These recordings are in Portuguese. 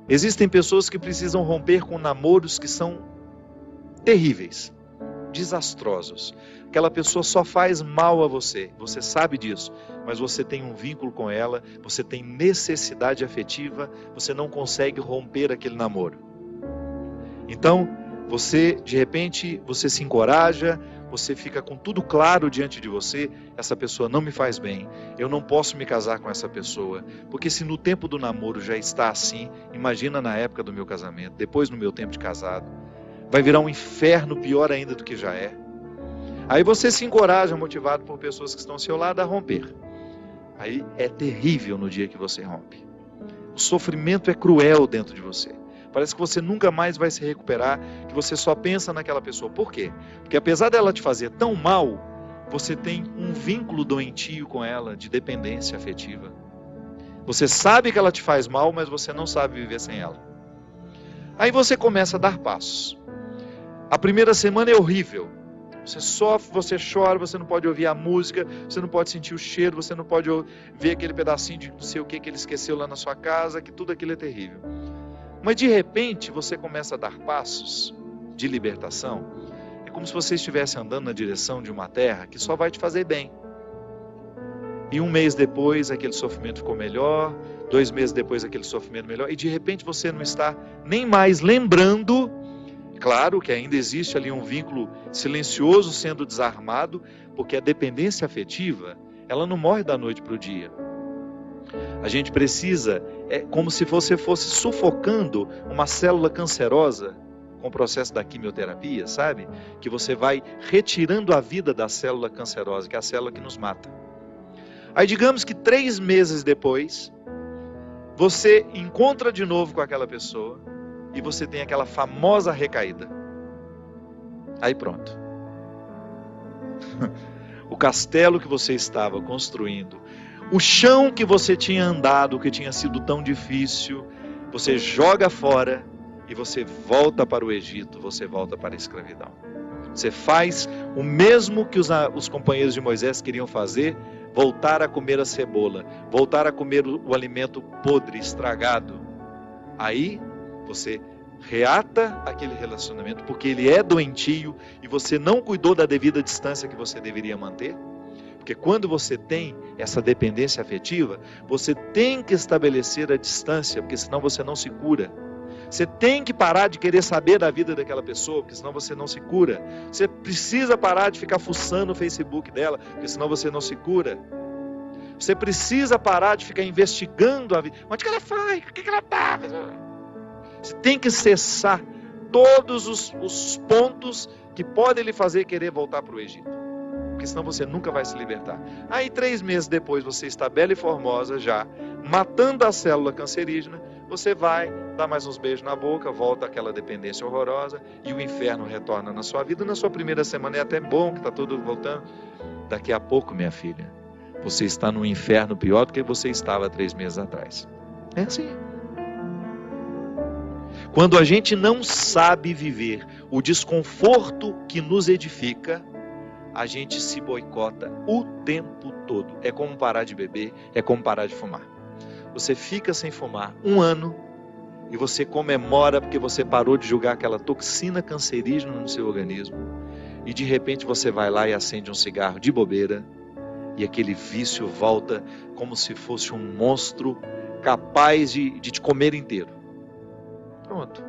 Existem pessoas que precisam romper com namoros que são terríveis, desastrosos. Aquela pessoa só faz mal a você, você sabe disso, mas você tem um vínculo com ela, você tem necessidade afetiva, você não consegue romper aquele namoro. Então, você, de repente, você se encoraja, você fica com tudo claro diante de você, essa pessoa não me faz bem, eu não posso me casar com essa pessoa, porque se no tempo do namoro já está assim, imagina na época do meu casamento, depois no meu tempo de casado, vai virar um inferno pior ainda do que já é. Aí você se encoraja, motivado por pessoas que estão ao seu lado, a romper. Aí é terrível no dia que você rompe. O sofrimento é cruel dentro de você. Parece que você nunca mais vai se recuperar, que você só pensa naquela pessoa. Por quê? Porque apesar dela te fazer tão mal, você tem um vínculo doentio com ela, de dependência afetiva. Você sabe que ela te faz mal, mas você não sabe viver sem ela. Aí você começa a dar passos. A primeira semana é horrível. Você sofre, você chora, você não pode ouvir a música, você não pode sentir o cheiro, você não pode ver aquele pedacinho de não sei o que ele esqueceu lá na sua casa, que tudo aquilo é terrível. Mas de repente você começa a dar passos de libertação. É como se você estivesse andando na direção de uma terra que só vai te fazer bem. E um mês depois aquele sofrimento ficou melhor, 2 meses depois aquele sofrimento melhor, e de repente você não está nem mais lembrando. Claro que ainda existe ali um vínculo silencioso sendo desarmado, porque a dependência afetiva, ela não morre da noite para o dia. A gente precisa, é como se você fosse sufocando uma célula cancerosa com o processo da quimioterapia, sabe? Que você vai retirando a vida da célula cancerosa, que é a célula que nos mata. Aí digamos que 3 meses depois, você encontra de novo com aquela pessoa e você tem aquela famosa recaída. Aí pronto. O castelo que você estava construindo, o chão que você tinha andado, que tinha sido tão difícil, você joga fora e você volta para o Egito, você volta para a escravidão. Você faz o mesmo que os companheiros de Moisés queriam fazer, voltar a comer a cebola, voltar a comer o alimento podre, estragado. Aí você reata aquele relacionamento, porque ele é doentio e você não cuidou da devida distância que você deveria manter. Porque quando você tem essa dependência afetiva, você tem que estabelecer a distância, porque senão você não se cura. Você tem que parar de querer saber da vida daquela pessoa, porque senão você não se cura. Você precisa parar de ficar fuçando o Facebook dela, porque senão você não se cura. Você precisa parar de ficar investigando a vida. Onde que ela foi? O que ela está? Você tem que cessar todos os pontos que podem lhe fazer querer voltar para o Egito. Porque senão você nunca vai se libertar. Aí 3 meses depois você está bela e formosa já, matando a célula cancerígena, você vai dar mais uns beijos na boca, volta àquela dependência horrorosa e o inferno retorna na sua vida. Na sua primeira semana é até bom que está tudo voltando. Daqui a pouco, minha filha, você está num inferno pior do que você estava 3 meses atrás. É assim. Quando a gente não sabe viver o desconforto que nos edifica, a gente se boicota o tempo todo. É como parar de beber, é como parar de fumar. Você fica sem fumar 1 ano e você comemora porque você parou de jogar aquela toxina cancerígena no seu organismo. E de repente você vai lá e acende um cigarro de bobeira e aquele vício volta como se fosse um monstro capaz de te comer inteiro. Pronto.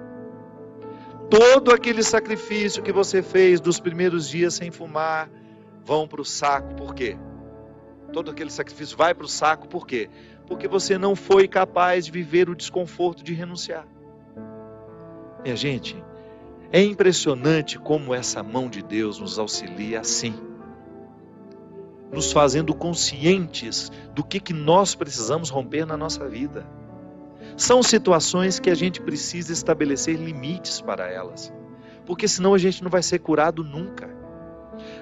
Todo aquele sacrifício que você fez dos primeiros dias sem fumar vão para o saco. Por quê? Todo aquele sacrifício vai para o saco. Por quê? Porque você não foi capaz de viver o desconforto de renunciar. Minha gente, é impressionante como essa mão de Deus nos auxilia assim, nos fazendo conscientes do que nós precisamos romper na nossa vida. São situações que a gente precisa estabelecer limites para elas, porque senão a gente não vai ser curado nunca.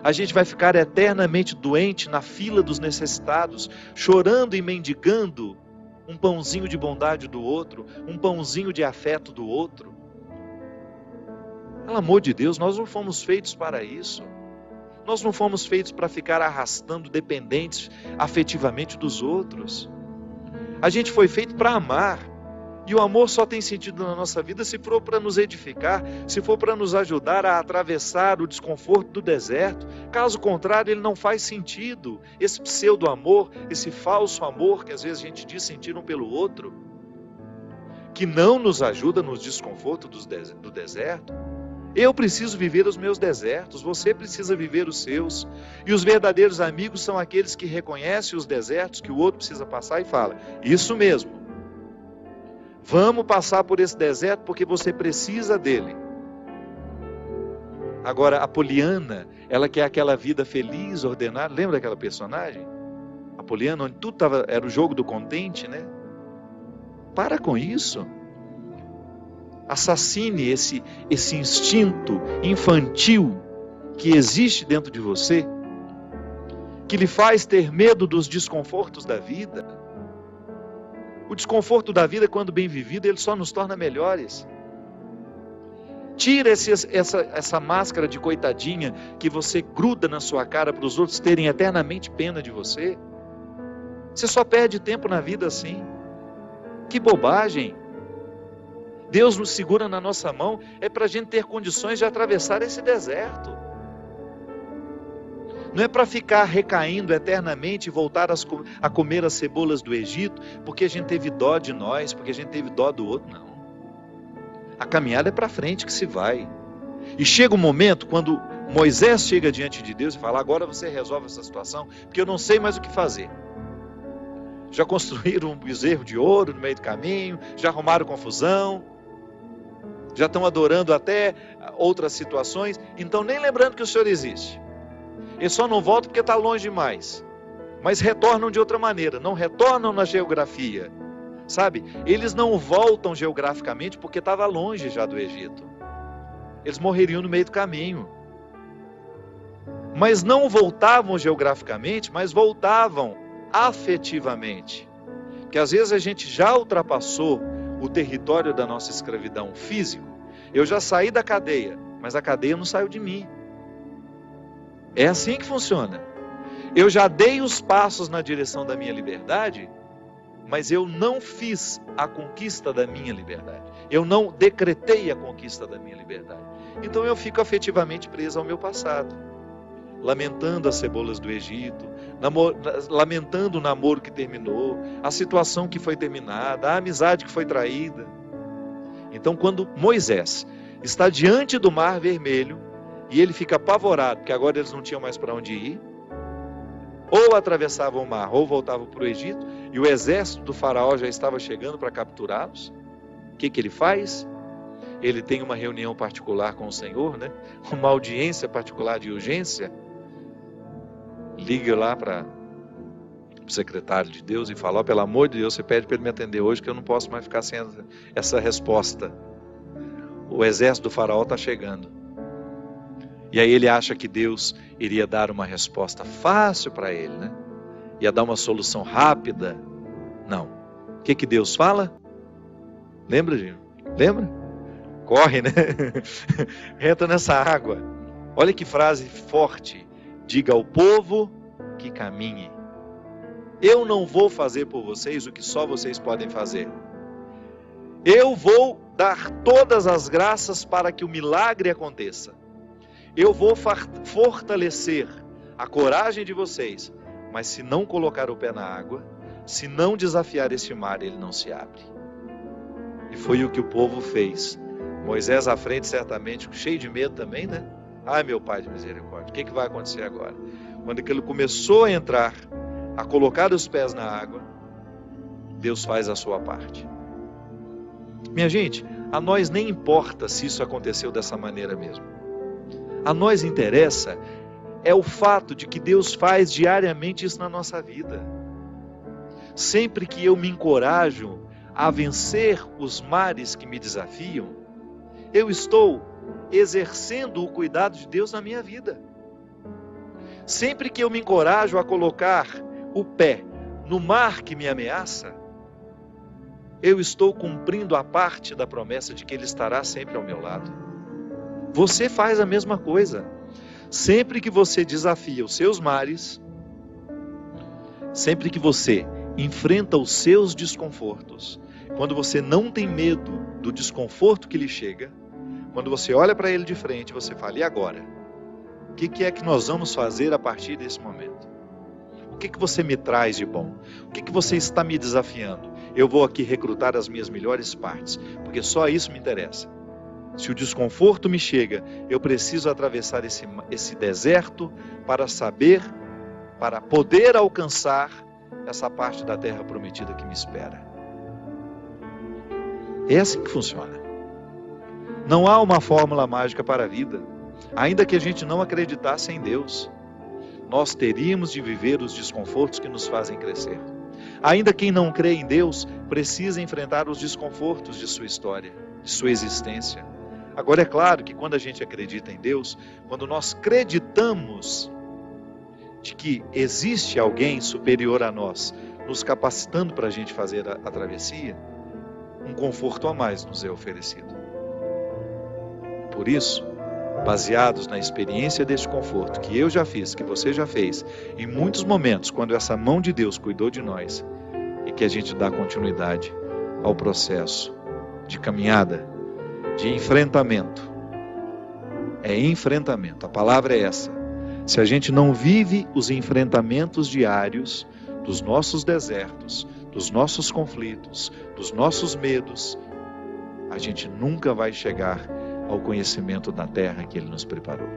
A gente vai ficar eternamente doente na fila dos necessitados, chorando e mendigando um pãozinho de bondade do outro, um pãozinho de afeto do outro. Pelo amor de Deus, nós não fomos feitos para isso. Nós não fomos feitos para ficar arrastando dependentes afetivamente dos outros. A gente foi feito para amar. E o amor só tem sentido na nossa vida se for para nos edificar, se for para nos ajudar a atravessar o desconforto do deserto. Caso contrário, ele não faz sentido. Esse pseudo-amor, esse falso amor que às vezes a gente diz sentir um pelo outro, que não nos ajuda nos desconfortos do deserto. Eu preciso viver os meus desertos, você precisa viver os seus. E os verdadeiros amigos são aqueles que reconhecem os desertos que o outro precisa passar e fala: isso mesmo. Vamos passar por esse deserto porque você precisa dele. Agora, a Poliana, ela quer aquela vida feliz, ordenada. Lembra daquela personagem? A Poliana, onde tudo era o jogo do contente, né? Para com isso. Assassine esse instinto infantil que existe dentro de você, que lhe faz ter medo dos desconfortos da vida. O desconforto da vida, quando bem vivido, ele só nos torna melhores. Tira essa máscara de coitadinha que você gruda na sua cara para os outros terem eternamente pena de você. Você só perde tempo na vida assim. Que bobagem! Deus nos segura na nossa mão é para a gente ter condições de atravessar esse deserto. Não é para ficar recaindo eternamente e voltar a comer as cebolas do Egito, porque a gente teve dó de nós, porque a gente teve dó do outro, não. A caminhada é para frente que se vai. E chega um momento quando Moisés chega diante de Deus e fala: agora você resolve essa situação, porque eu não sei mais o que fazer. Já construíram um bezerro de ouro no meio do caminho, já arrumaram confusão, já estão adorando até outras situações, então nem lembrando que o Senhor existe. Eles só não voltam porque está longe demais. Mas retornam de outra maneira, não retornam na geografia. Sabe? Eles não voltam geograficamente porque estava longe já do Egito. Eles morreriam no meio do caminho. Mas não voltavam geograficamente, mas voltavam afetivamente. Porque às vezes a gente já ultrapassou o território da nossa escravidão físico. Eu já saí da cadeia, mas a cadeia não saiu de mim. É assim que funciona. Eu já dei os passos na direção da minha liberdade, mas eu não fiz a conquista da minha liberdade. Eu não decretei a conquista da minha liberdade. Então eu fico afetivamente preso ao meu passado, lamentando as cebolas do Egito, lamentando o namoro que terminou, a situação que foi terminada, a amizade que foi traída. Então, quando Moisés está diante do Mar Vermelho, e ele fica apavorado, porque agora eles não tinham mais para onde ir, ou atravessavam o mar, ou voltavam para o Egito, e o exército do faraó já estava chegando para capturá-los. O que ele faz? Ele tem uma reunião particular com o Senhor, né? Uma audiência particular de urgência. Liga lá para o secretário de Deus e fala: pelo amor de Deus, você pede para ele me atender hoje, que eu não posso mais ficar sem essa resposta. O exército do faraó está chegando. E aí ele acha que Deus iria dar uma resposta fácil para ele, né? Ia dar uma solução rápida. Não. O que Deus fala? Lembra, Gino? Lembra? Corre, né? Entra nessa água. Olha que frase forte. Diga ao povo que caminhe. Eu não vou fazer por vocês o que só vocês podem fazer. Eu vou dar todas as graças para que o milagre aconteça. Eu vou fortalecer a coragem de vocês, mas se não colocar o pé na água, se não desafiar este mar, ele não se abre. E foi o que o povo fez. Moisés à frente, certamente, cheio de medo também, né? Ai, meu Pai de misericórdia, o que vai acontecer agora? Quando ele começou a entrar, a colocar os pés na água, Deus faz a sua parte. Minha gente, a nós nem importa se isso aconteceu dessa maneira mesmo. A nós interessa é o fato de que Deus faz diariamente isso na nossa vida. Sempre que eu me encorajo a vencer os mares que me desafiam, eu estou exercendo o cuidado de Deus na minha vida. Sempre que eu me encorajo a colocar o pé no mar que me ameaça, eu estou cumprindo a parte da promessa de que Ele estará sempre ao meu lado. Você faz a mesma coisa. Sempre que você desafia os seus mares, sempre que você enfrenta os seus desconfortos, Quando você não tem medo do desconforto que lhe chega, quando você olha para ele de frente, você fala: e agora? O que é que nós vamos fazer a partir desse momento? O que você me traz de bom? O que você está me desafiando? Eu vou aqui recrutar as minhas melhores partes, porque só isso me interessa. Se o desconforto me chega, eu preciso atravessar esse deserto para saber, para poder alcançar essa parte da terra prometida que me espera. É assim que funciona. Não há uma fórmula mágica para a vida. Ainda que a gente não acreditasse em Deus, nós teríamos de viver os desconfortos que nos fazem crescer. Ainda quem não crê em Deus precisa enfrentar os desconfortos de sua história, de sua existência. Agora é claro que quando a gente acredita em Deus, quando nós acreditamos de que existe alguém superior a nós, nos capacitando para a gente fazer a travessia, um conforto a mais nos é oferecido. Por isso, baseados na experiência deste conforto que eu já fiz, que você já fez, em muitos momentos, quando essa mão de Deus cuidou de nós, e que a gente dá continuidade ao processo de caminhada, de enfrentamento. É enfrentamento, a palavra é essa. Se a gente não vive os enfrentamentos diários dos nossos desertos, dos nossos conflitos, dos nossos medos, a gente nunca vai chegar ao conhecimento da terra que Ele nos preparou.